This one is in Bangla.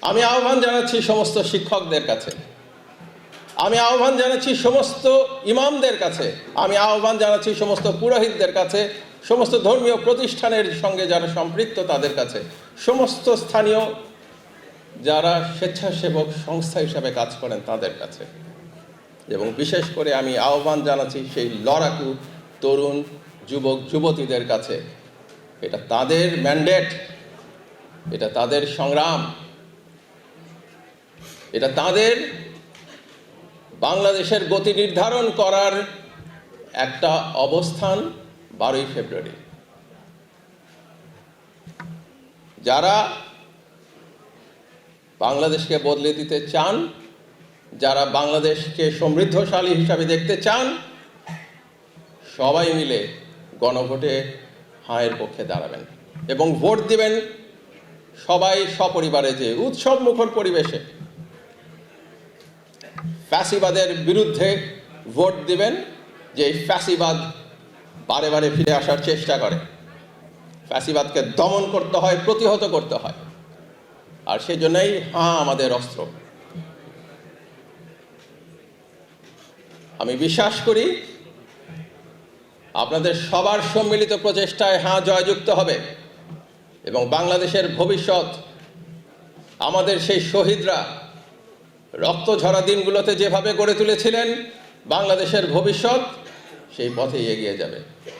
আমি আহ্বান জানাচ্ছি সমস্ত শিক্ষকদের কাছে, আমি আহ্বান জানাচ্ছি সমস্ত ইমামদের কাছে, আমি আহ্বান জানাচ্ছি সমস্ত পুরোহিতদের কাছে, সমস্ত ধর্মীয় প্রতিষ্ঠানের সঙ্গে যারা সম্পৃক্ত তাদের কাছে, সমস্ত স্থানীয় যারা স্বেচ্ছাসেবক সংস্থা হিসাবে কাজ করেন তাদের কাছে, এবং বিশেষ করে আমি আহ্বান জানাচ্ছি সেই লড়াকু তরুণ যুবক যুবতীদের কাছে। এটা তাদের ম্যান্ডেট, এটা তাদের সংগ্রাম, এটা তাদের বাংলাদেশের গতি নির্ধারণ করার একটা অবস্থান। 12ই ফেব্রুয়ারি যারা বাংলাদেশকে বদলে দিতে চান, যারা বাংলাদেশকে সমৃদ্ধশালী হিসাবে দেখতে চান, সবাই মিলে গণভোটে হাঁয়ের পক্ষে দাঁড়াবেন এবং ভোট দিবেন সবাই সপরিবারে, যে উৎসব মুখর পরিবেশে ফ্যাসিবাদের বিরুদ্ধে ভোট দিবেন, যে ফ্যাসিবাদ বারে বারে ফিরে আসার চেষ্টা করে। ফ্যাসিবাদকে দমন করতে হয়, প্রতিহত করতে হয়, আর সেজন্যই আমাদের অস্ত্র। আমি বিশ্বাস করি আপনাদের সবার সম্মিলিত প্রচেষ্টায় জয়যুক্ত হবে এবং বাংলাদেশের ভবিষ্যৎ, আমাদের সেই শহীদরা রক্ত ঝরা দিনগুলোতে যেভাবে গড়ে তুলেছিলেন বাংলাদেশের ভবিষ্যৎ, সেই পথেই এগিয়ে যাবে।